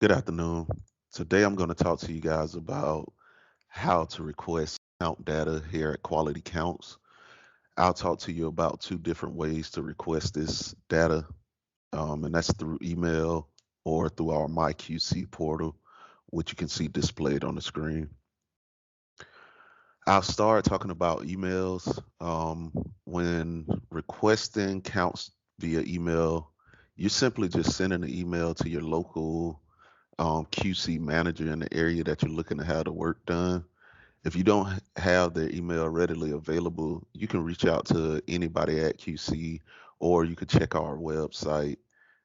Good afternoon. Today I'm going to talk to you guys about how to request count data here at Quality Counts. I'll talk to you about two different ways to request this data, and that's through email or through our Myqc portal, which you can see displayed on the screen. I'll start talking about emails. When requesting counts via email, you're simply just sending an email to your local QC manager in the area that you're looking to have the work done. If you don't have their email readily available, you can reach out to anybody at QC, or you can check our website,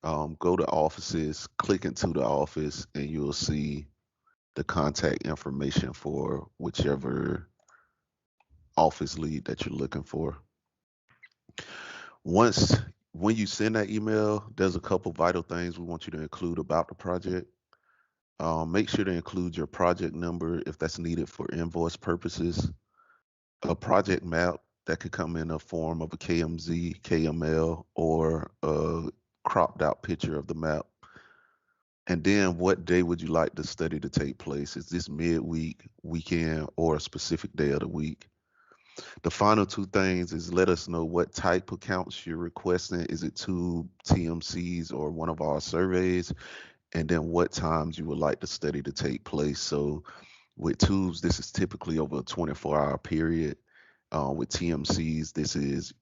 go to offices, click into the office, and you'll see the contact information for whichever office lead that you're looking for. Once when you send that email, there's a couple vital things we want you to include about the project. Make sure to include your project number if that's needed for invoice purposes, a project map that could come in a form of a KMZ, KML, or a cropped out picture of the map. And then what day would you like the study to take place? Is this midweek, weekend, or a specific day of the week? The final two things is let us know what type of counts you're requesting. Is it two TMCs or one of our surveys? And then what times you would like the study to take place. So with tubes, this is typically over a 24-hour period. With TMCs, this is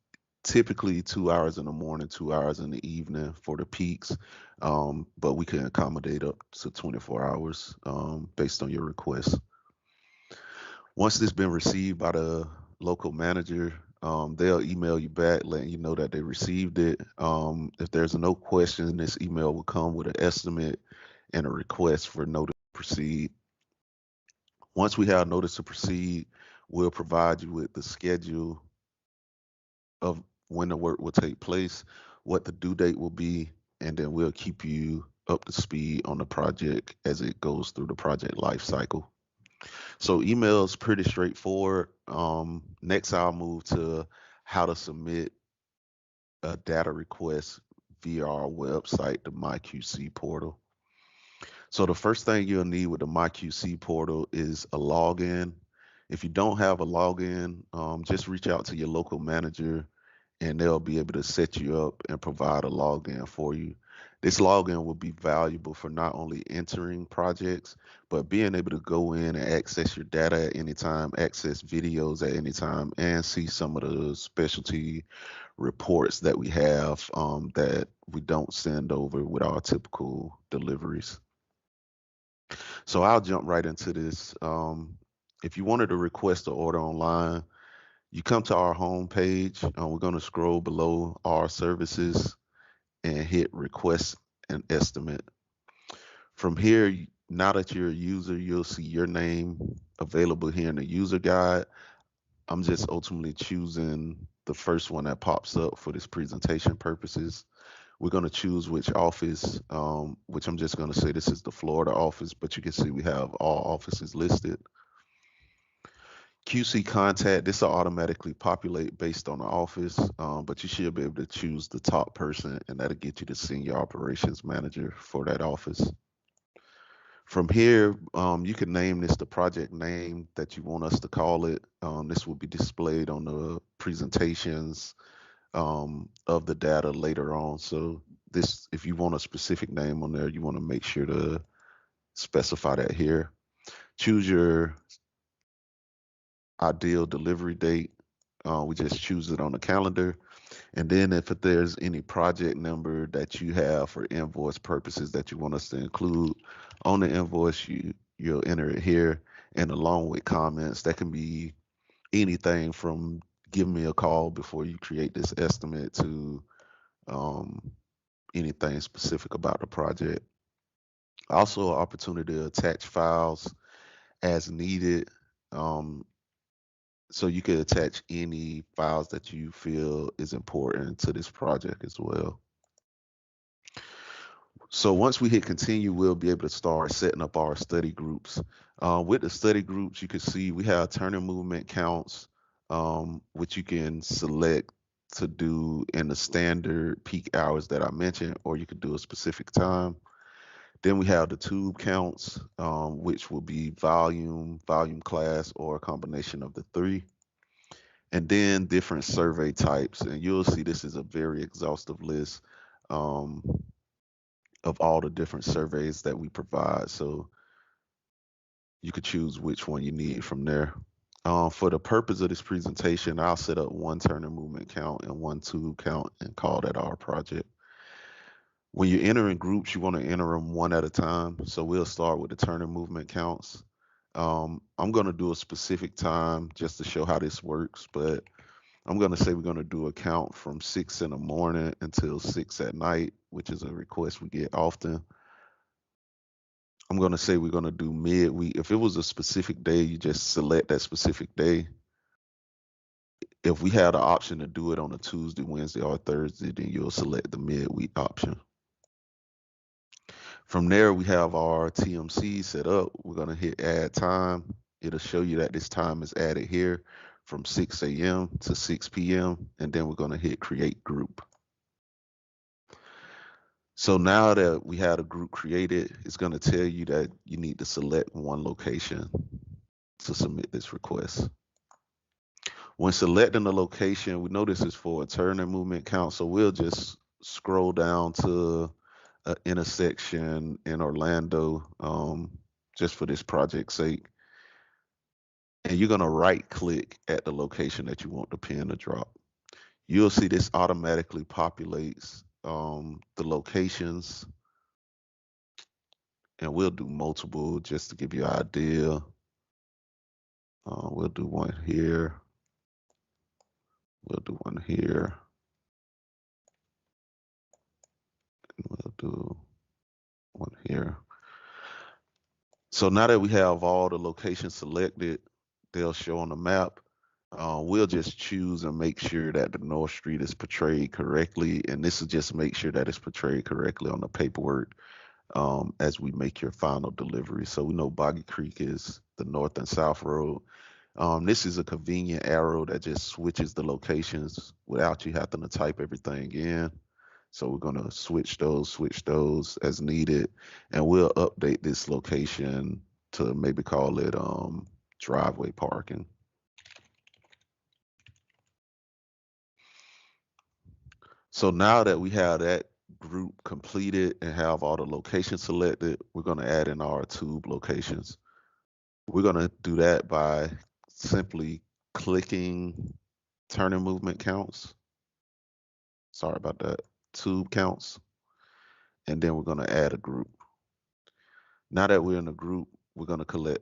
typically 2 hours in the morning, 2 hours in the evening for the peaks, but we can accommodate up to 24 hours based on your request. Once this been received by the local manager, they'll email you back letting you know that they received it. If there's no question, this email will come with an estimate and a request for notice to proceed. Once we have notice to proceed, we'll provide you with the schedule of when the work will take place, what the due date will be, and then we'll keep you up to speed on the project as it goes through the project life cycle. So email is pretty straightforward. Next, I'll move to how to submit a data request via our website, the MyQC portal. So the first thing you'll need with the MyQC portal is a login. If you don't have a login, just reach out to your local manager and they'll be able to set you up and provide a login for you. This login will be valuable for not only entering projects, but being able to go in and access your data at any time, access videos at any time, and see some of the specialty reports that we have that we don't send over with our typical deliveries. So I'll jump right into this. If you wanted to request an order online, you come to our home page. We're going to scroll below our services and hit request an estimate. From here, now that you're a user, you'll see your name available here in the user guide. I'm just ultimately choosing the first one that pops up for this presentation purposes. We're going to choose which office, which I'm just going to say this is the Florida office, but you can see we have all offices listed. QC contact, this will automatically populate based on the office, but you should be able to choose the top person, and that'll get you the senior operations manager for that office. From here, you can name this the project name that you want us to call it. This will be displayed on the presentations of the data later on. So this, if you want a specific name on there, you want to make sure to specify that here. Choose your ideal delivery date. We just choose it on the calendar. And then if there's any project number that you have for invoice purposes that you want us to include on the invoice, you'll enter it here. And along with comments, that can be anything from giving me a call before you create this estimate to um, anything specific about the project. Also, an opportunity to attach files as needed. Um, so you could attach any files that you feel is important to this project as well. So once we hit continue, we'll be able to start setting up our study groups. With the study groups, you can see we have turning movement counts, which you can select to do in the standard peak hours that I mentioned, or you could do a specific time. Then we have the tube counts, which will be volume, volume class, or a combination of the three. And then different survey types. And you'll see this is a very exhaustive list um, of all the different surveys that we provide. So you could choose which one you need from there. For the purpose of this presentation, I'll set up one turning movement count and one tube count and call that our project. When you're entering groups, you want to enter them one at a time. So we'll start with the turning movement counts. I'm going to do a specific time just to show how this works, but I'm going to say we're going to do a count from 6 in the morning until 6 at night, which is a request we get often. I'm going to say we're going to do midweek. If it was a specific day, you just select that specific day. If we had the option to do it on a Tuesday, Wednesday, or Thursday, then you'll select the midweek option. From there, we have our TMC set up. We're going to hit add time. It'll show you that this time is added here from 6 a.m. to 6 p.m. And then we're going to hit create group. So now that we have a group created, it's going to tell you that you need to select one location to submit this request. When selecting the location, we know this is for a turning movement count, so we'll just scroll down to an intersection in Orlando, just for this project's sake. And you're going to right click at the location that you want the pin to drop. You'll see this automatically populates the locations, and we'll do multiple just to give you an idea. We'll do one here. We'll do one here. And we'll do one here. So now that we have all the locations selected, they'll show on the map. We'll just choose and make sure that the North Street is portrayed correctly. And this will just make sure that it's portrayed correctly on the paperwork as we make your final delivery. So we know Boggy Creek is the north and south road. This is a convenient arrow that just switches the locations without you having to type everything in. So we're going to switch those as needed. And we'll update this location to maybe call it driveway parking. So now that we have that group completed and have all the locations selected, we're going to add in our tube locations. We're going to do that by simply clicking turning movement counts. Sorry about that. Tube counts. And then we're going to add a group. Now that we're in a group, we're going to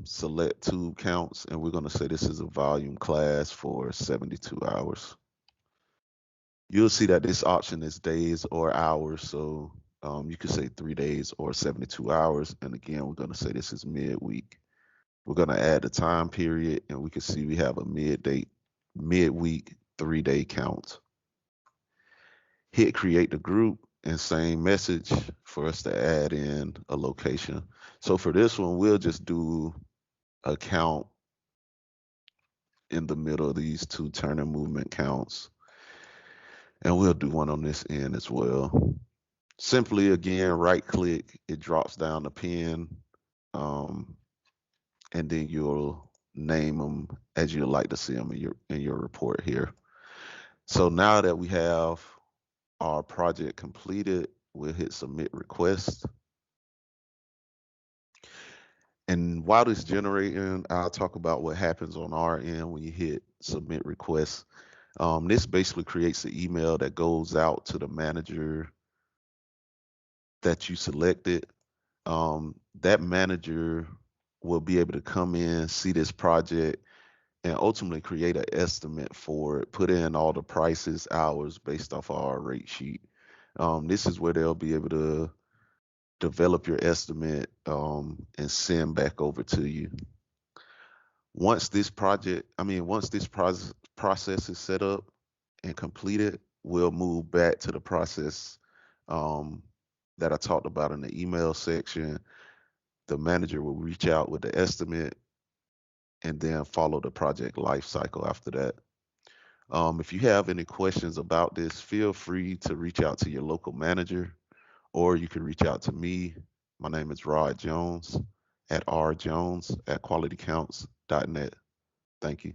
select tube counts, and we're going to say this is a volume class for 72 hours. You'll see that this option is days or hours. So you could say 3 days or 72 hours. And again, we're going to say this is midweek. We're going to add the time period, and we can see we have a midweek 3-day count. Hit create the group, and same message for us to add in a location. So for this one, we'll just do a count in the middle of these two turning movement counts. And we'll do one on this end as well. Simply, again, right click, it drops down the pin, and then you'll name them as you like to see them in your report here. So now that we have our project completed, we'll hit submit request. And while it's generating, I'll talk about what happens on our end when you hit submit request. This basically creates an email that goes out to the manager that you selected. That manager will be able to come in, see this project, and ultimately create an estimate for it, put in all the prices, hours based off of our rate sheet. This is where they'll be able to develop your estimate and send back over to you. Once this process is set up and completed, we'll move back to the process that I talked about in the email section. The manager will reach out with the estimate and then follow the project life cycle after that. If you have any questions about this, feel free to reach out to your local manager, or you can reach out to me. My name is Rod Jones at rjones@qualitycounts.net. Thank you.